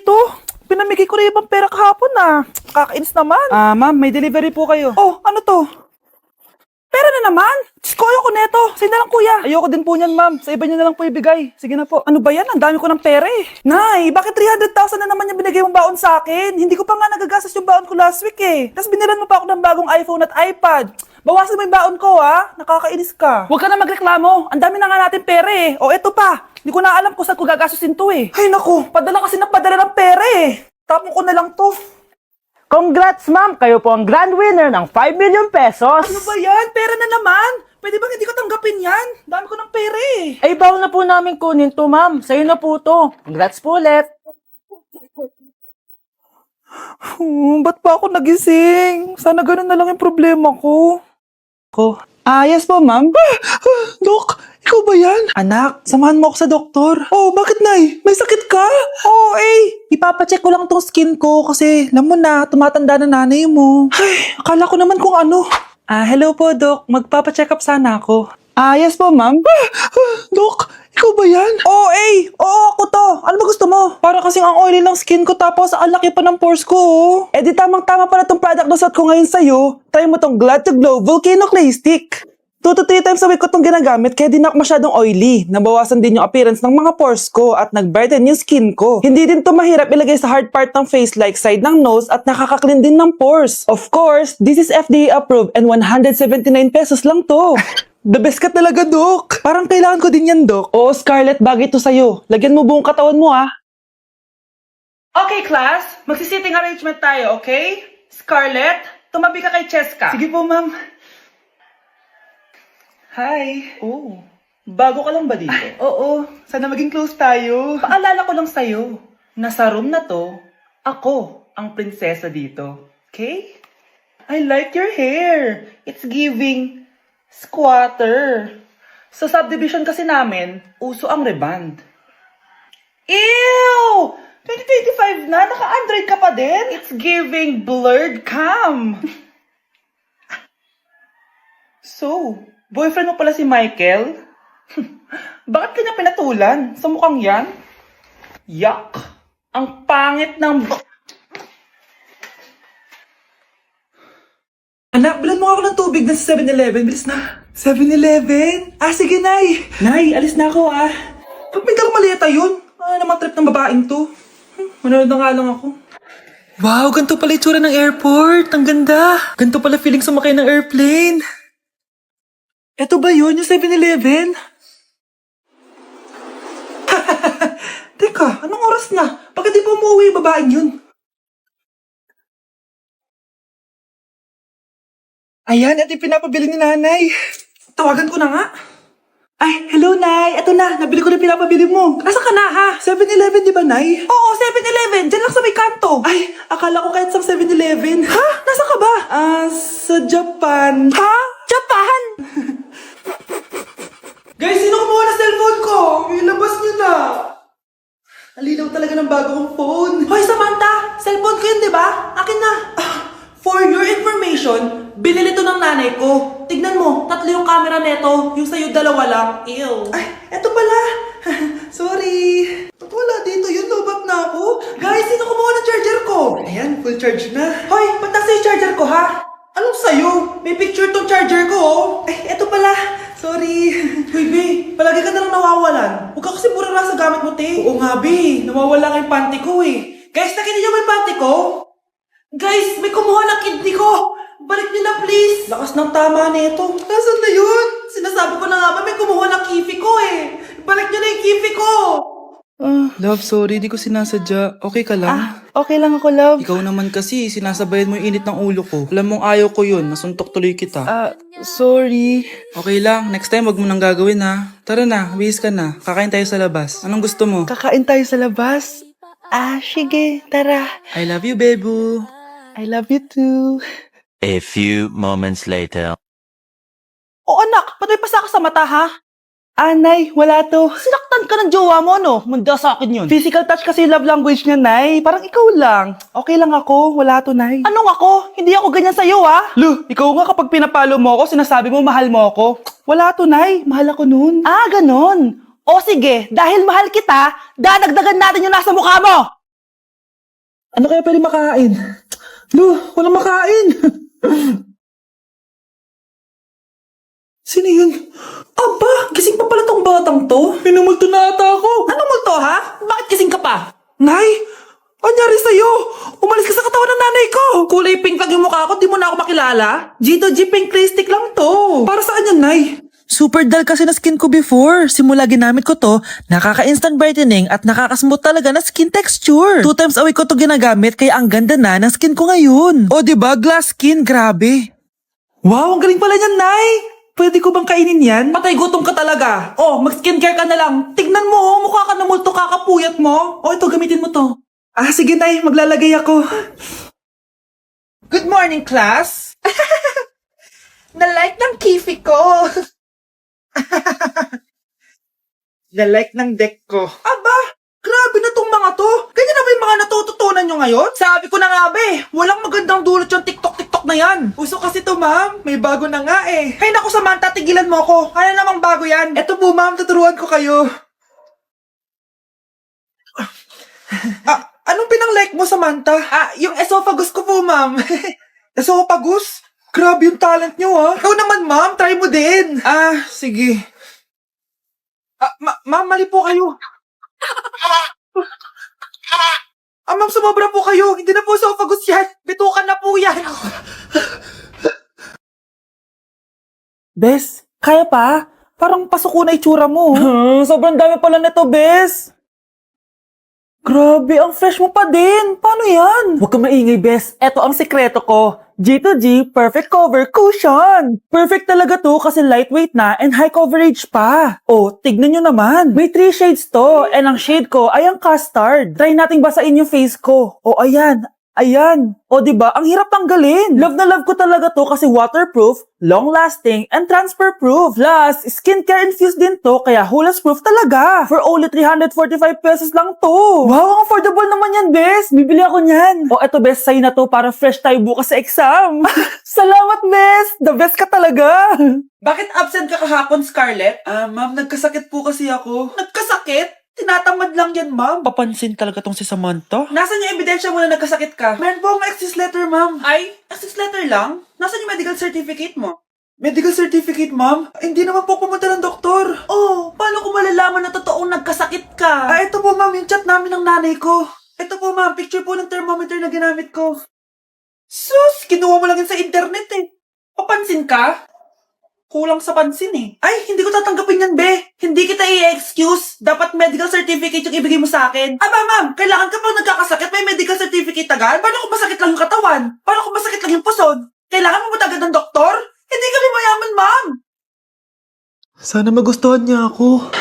dito? Pinamigay ko na ibang pera kahapon Kakainis naman. Ma'am, may delivery po kayo. Oh, ano to? Pera na naman? Diyos ko, ayoko neto. Sa'yo na lang, kuya. Ayoko din po niyan, ma'am. Sa iba niyo na lang po ibigay. Sige na po. Ano ba yan? Ang dami ko ng pera eh. Nay, bakit 300,000 na naman yung binigay mong baon sa akin? Hindi ko pa nga nagagastos yung baon ko last week eh. Tapos binilan mo pa ako ng bagong iPhone at iPad. Bawasan mo yung baon ko ha. Nakakainis ka. Huwag ka na magreklamo. Ang dami na nga natin pera eh. O eto pa. Hindi ko na alam kung saan ko gagastusin to eh. Ay naku, padala kasi padala ng pera eh. Tapon ko na lang to. Congrats, ma'am! Kayo po ang grand winner ng 5 million pesos! Ano ba yan? Pera na naman! Pwede bang hindi ko tanggapin yan? Dami ko ng pera eh. Ay, bawal na po namin kunin to, ma'am. Sa'yo na po to. Congrats po ulit! Ba't pa ako nagising? Sana ganun na lang yung problema ko. Yes po, ma'am. Dok, ikaw ba yan? Anak, samahan mo ako sa doktor. Oh, bakit, Nay? May sakit ka? Oo, ipapacheck ko lang tong skin ko kasi alam mo na, tumatanda na nanay mo. Ay, akala ko naman kung ano. Hello po, Dok. Magpapacheck up sana ako. Yes po, ma'am. Dok, ikaw ba yan? Oo, ako to. Ano ba gusto mo? Para kasing ang oily ng skin ko tapos ang laki pa ng pores ko, oh. Eh di tamang-tama pala tong product na suot ko ngayon sa'yo. Try mo tong Glad to Glow Volcano Clay Stick. 2 to 3 times a week ko itong ginagamit kaya di na ako masyadong oily. Nabawasan din yung appearance ng mga pores ko at nag-brighten yung skin ko. Hindi din to mahirap ilagay sa hard part ng face like side ng nose at nakaka-clean din ng pores. Of course, this is FDA approved and 179 pesos lang to. The best ka talaga, Dok. Parang kailangan ko din yan, Dok. Oo, Scarlett, bagay to sa'yo. Lagyan mo buong katawan mo, ha? Okay, class. Magsisitting arrangement tayo, okay? Scarlett, tumabi ka kay Cheska. Sige po, ma'am. Hi. Oh, bago ka lang ba dito? Oo, sana maging close tayo. Paalala ko lang sa'yo, na sa room na to, ako ang prinsesa dito. Okay? I like your hair. It's giving squatter. Sa subdivision kasi namin, uso ang reband. Ew! 2025 na, naka-Android ka pa din? It's giving blurred cam. So, boyfriend mo pala si Michael? Bakit kanya pinatulan? Sa mukhang yan? Yuck! Ang pangit ng... Anak, bilan mo ako ng tubig na sa 7-Eleven. Bilis na. 7-Eleven? Sige, Nay. Nay, alis na ako, Ba't may dalang maleta yun? Namang trip ng babaeng to. Manonood na nga lang ako. Wow, ganito pala itsura ng airport. Ang ganda. Ganito pala feeling sumakay ng airplane. Eto ba yun, yung 7-Eleven? Teka, anong oras na? Bakit di pa umuwi yung babaeng yun? Ayan, ito yung pinapabili ni nanay. Tawagan ko na nga. Ay, hello, Nay. Eto na, nabili ko na pinapabili mo. Nasaan ka na, ha? 7-Eleven, di ba, Nay? Oo, 7-Eleven. Diyan lang sa may kanto. Ay, akala ko kahit sa 7-Eleven. Ha? Nasaan ka ba? Sa Japan. Ha? Japan? Guys, sino kumuha na cellphone ko? Ilabas niyo na. Alinaw talaga ng bago kong phone. Hoy, Samantha! Cellphone ko yun, di ba? Akin na. For your information, binili to ng nanay ko. Tignan mo, 3 yung camera neto. Yung sa'yo 2 lang. Ew. Ay, eto pala. Sorry. Ba't wala dito yun? Lobat na ako. Guys, sino kumuha ng charger ko? Ayan, full charge na. Hoy, ba't nasa yung charger ko, ha? Anong sa'yo? May picture tong charger ko, oh. Ay, eto pala. Sorry. Hoy, Be, palagi ka nalang nawawalan. Huwag ka kasi burara sa gamit mo, te. Oo nga, Be. Nawawala nga yung panty ko, eh. Guys, nakita niyo ba yung panty ko? Guys, may kumuha ng kidney ko. Balik niyo na, please. Lakas ng tama nito. Nasaan na yun? Sinasabi ko na nga ba, may kumuha ng kifi ko, eh. Balik niyo na yung kifi ko. Love, sorry, di ko sinasadya. Okay ka lang? Okay lang ako, love. Ikaw naman kasi, sinasabayan mo yung init ng ulo ko. Alam mong ayaw ko yun, nasuntok tuloy kita. Sorry. Okay lang, next time wag mo nang gagawin ha. Tara na, bihis ka na. Kakain tayo sa labas. Anong gusto mo? Kakain tayo sa labas. Sige, tara. I love you, bebu. I love you too. A few moments later. Oh, anak, ba't may pasa ka sa mata, ha? Nay, wala to. Sinaktan ka ng jowa mo, no? Manda sa akin yun. Physical touch kasi love language niya, Nay. Parang ikaw lang. Okay lang ako, wala to, Nay. Anong ako? Hindi ako ganyan sa'yo, ha? Lu, ikaw nga kapag pinapalo mo ako, sinasabi mo mahal mo ako. Wala to, Nay. Mahal ako nun. Ganon. O sige, dahil mahal kita, dadagdagan natin yung nasa mukha mo! Ano kaya pwede makain? Lo, walang makain. Sino yun? Aba, gising pa pala tong batang to. Minumulto na ata ako. Anong multo ha? Bakit gising ka pa? Nay, anyari sa'yo? Umalis ka sa katawan ng nanay ko. Kulay pink lang yung mukha ko, di mo na ako makilala. G2G pink lipstick lang to. Para saan yan, Nay? Super dull kasi na skin ko before. Simula ginamit ko to, nakaka-instant brightening at nakaka-smooth talaga na skin texture. 2 times a week ko to ginagamit kaya ang ganda na ng skin ko ngayon. O diba, glass skin, grabe. Wow, ang galing pala niyan, Nay. Pwede ko bang kainin yan? Patay gutom ka talaga. Oh, mag-skincare ka na lang. Tignan mo, oh, mukha ka na multo kakapuyat mo. Oh, ito, gamitin mo to. Ah, sige, Nay, maglalagay ako. Good morning, class. Na-like ng kifi ko. Na-like ng deck ko. Aba, grabe na tong mga to. Ganyan na ba yung mga natututunan nyo ngayon? Sabi ko na nga ba walang magandang dulot yung TikTok na yan. Uso kasi to, ma'am. May bago na nga eh. Hay naku, Samantha, tigilan mo ako. Ano namang bago yan? Eto po, ma'am, tuturuan ko kayo. Anong pinang-like mo, Samantha? Yung esophagus ko po, ma'am. Esophagus? Grabe yung talent nyo, ha? Ikaw naman, ma'am. Try mo din. Sige. Ma'am, mali po kayo. Ma'am, sumobra po kayo. Hindi na po esophagus yan. Bitukan na po yan. Bes, kaya pa? Parang pasuko na itsura mo. Sobrang dami pala nito, Bes. Grabe, ang fresh mo pa din. Paano yan? Huwag kang maingay, Bes. Eto ang sikreto ko. G2G Perfect Cover Cushion. Perfect talaga to kasi lightweight na and high coverage pa. Oh, tignan nyo naman. May 3 shades to and ang shade ko ay ang custard. Try nating basain yung face ko. Oh, ayan. Ayan. O diba, ang hirap tanggalin. Love na love ko talaga to kasi waterproof, long-lasting, and transfer-proof. Plus, skincare infused din to kaya hulas-proof talaga. For only 345 pesos lang to. Wow, ang affordable naman yan, Bes. Bibili ako niyan. O eto, Bes, sa'yo na to para fresh tayo bukas sa exam. Salamat, Bes. The best ka talaga. Bakit absent ka kahapon, Scarlett? Ma'am, nagkasakit po kasi ako. Nagkasakit? Tinatamad lang yan, ma'am. Papansin talaga tong si Samantha. Nasaan yung ebidensya mo na nagkasakit ka? Meron po akong excuse letter, ma'am. Ay, excuse letter lang? Nasaan yung medical certificate mo? Medical certificate, ma'am? Hindi naman po pumunta ng doktor. Oh, paano ko malalaman na totoong nagkasakit ka? Ito po, ma'am, yung chat namin ng nanay ko. Ito po, ma'am, picture po ng thermometer na ginamit ko. Sus, kinuha mo lang yun sa internet eh. Papansin ka? Kulang sa pansin eh. Ay, hindi ko tatanggapin yan, be. Hindi kita i-excuse. Dapat medical certificate yung ibigay mo sa akin. Aba, ma'am, kailangan kapag nagkakasakit, may medical certificate agad? Paano kung masakit lang yung katawan? Paano kung masakit lang yung puson? Kailangan mo ba agad ng doktor? Hindi kami mayaman, ma'am. Sana magustuhan niya ako.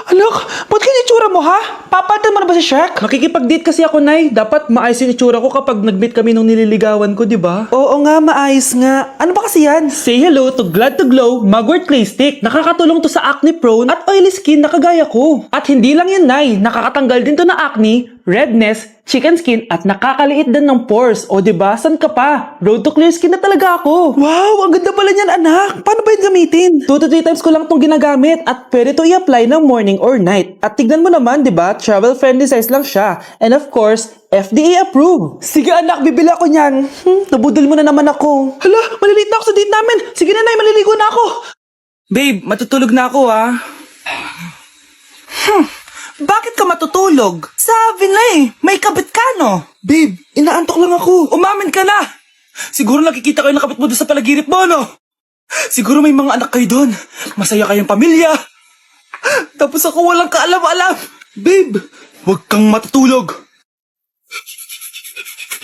Anak, ba't kaya itsura mo, ha? Papalitan mo na ba si Shrek? Makikipag-date kasi ako, Nay. Dapat maayos yung itsura ko kapag nag-meet kami nung nililigawan ko, di ba? Oo nga, maayos nga. Ano ba kasi yan? Say hello to Glad to Glow Mugwort Clay Stick. Nakakatulong to sa acne-prone at oily skin na kagaya ko. At hindi lang yan, Nay. Nakakatanggal din to na acne, redness, chicken skin at nakakaliit din ng pores. O diba, san ka pa? Road to clear skin na talaga ako. Wow, ang ganda pala niyan, anak. Paano ba yun gamitin? 2 to 3 times ko lang itong ginagamit at pwede to i-apply ng morning or night. At tignan mo naman, diba, travel friendly size lang siya. And of course, FDA approved. Sige anak, bibili ako niyan. Nabudol mo na naman ako. Hala, malilate na ako sa date namin. Sige na, Nay, maliligo na ako. Babe, matutulog na ako, ah. Bakit ka matutulog? Sabi na eh, may kabit ka no? Babe, inaantok lang ako. Umamin ka na! Siguro nakikita ko yung nakabit mo doon sa palaginip mo, no? Siguro may mga anak kayo doon. Masaya kayong pamilya. Tapos ako walang kaalam-alam. Babe, huwag kang matutulog.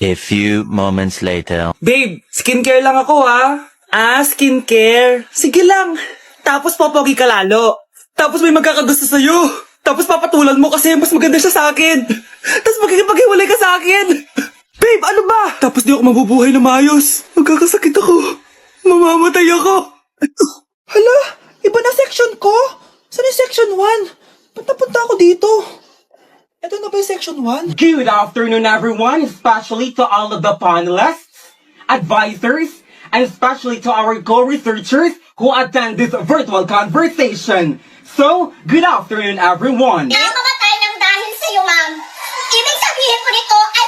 A few moments later. Babe, skincare lang ako ha. Skincare. Sige lang. Tapos popogi ka lalo. Tapos may magkakagusto sa'yo. Tapos papatulan mo kasi mas maganda siya sa akin. Tapos magkikipaghiwalay ka sa akin. Babe, ano ba? Tapos di ako mabubuhay na maayos. Magkakasakit ako. Mamamatay ako. Hala, iba na section ko. Saan yung section 1? Ba't napunta ako dito? Ito na ba yung section 1? Good afternoon, everyone, especially to all of the panelists, advisors, and especially to our co-researchers who attend this virtual conversation. So, good afternoon, everyone. Namamatay ng dahil sa'yo, ma'am. Ibig sabihin ko nito ay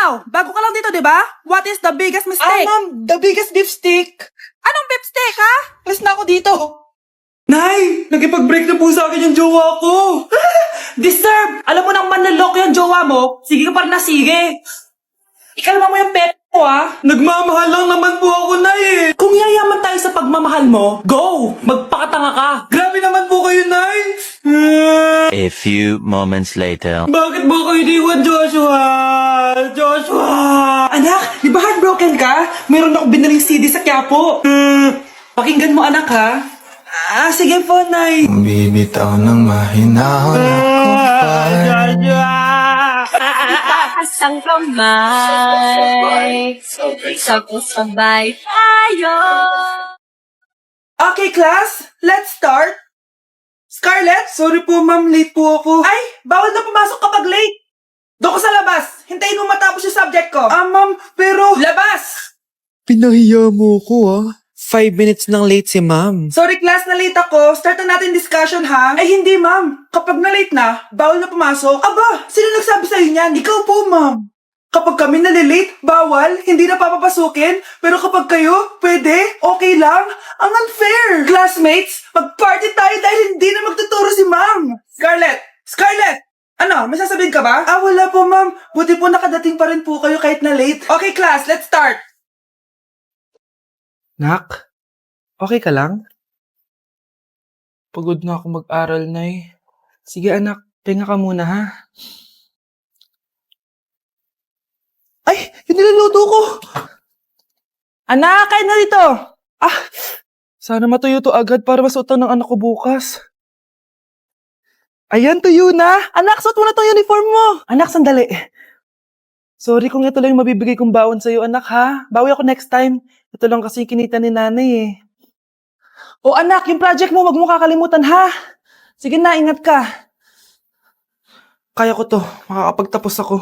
ikaw, bago ka lang dito, di ba? What is the biggest mistake? Ma'am, the biggest beef stick. Anong beef steak, ha? Alis na ako dito. Nay, nagipag-break na po sa akin yung jowa ko. Deserve! Alam mo nang manloloko yung jowa mo, sige ka pa rin na sige. Ikalma mo yung pet ko, ah. Nagmamahal lang naman po ako, Nay, eh. Kung yayaman tayo sa pagmamahal mo, go! Magpakatanga ka! Grabe naman po kayo, Nay. A few moments later. Bakit mo kayo iniwan, Joshua? Joshua! Anak, di ba heartbroken ka? Meron ako binaling CD sa Quiapo. Pakinggan mo, anak, ha? Sige po, Nay. Bibitaw ng mahinahon ako pa. Itaas ang kamay, sabay tayo. Okay, class, let's start. Scarlett, sorry po ma'am, late po ako. Ay, bawal na pumasok kapag late. Doon ko sa labas. Hintayin mo matapos yung subject ko. Ma'am, pero... Labas! Pinahiya mo ko 5 minutes nang late si ma'am. Sorry class, na late ako. Start na natin discussion ha. Ay hindi ma'am. Kapag na late na, bawal na pumasok. Aba, sino nagsabi sa'yo niyan? Ikaw po ma'am. Kapag kami nalilate, bawal, hindi na papapasukin. Pero kapag kayo, pwede, okay lang. Ang unfair. Classmates, mag-party tayo dahil hindi na magtuturo si ma'am. Scarlett! Scarlett! Ano, may sasabihin ka ba? Wala po ma'am. Buti po nakadating pa rin po kayo kahit na late. Okay class, let's start. Nak, okay ka lang? Pagod na ako mag-aral, Nay. Sige anak, tinga ka muna ha. Ay, yung niluluto ko! Anak, kain na dito! Sana matuyo to agad para masuotan ng anak ko bukas. Ayan, tuyo na! Anak, suot mo na tong uniform mo! Anak, sandali. Sorry kung ito lang yung mabibigay kong baon sa'yo, anak ha. Bawi ako next time. Ito lang kasi yung kinita ni nanay eh. O anak, yung project mo, wag mo kakalimutan ha. Sige na, ingat ka. Kaya ko to, makakapagtapos ako.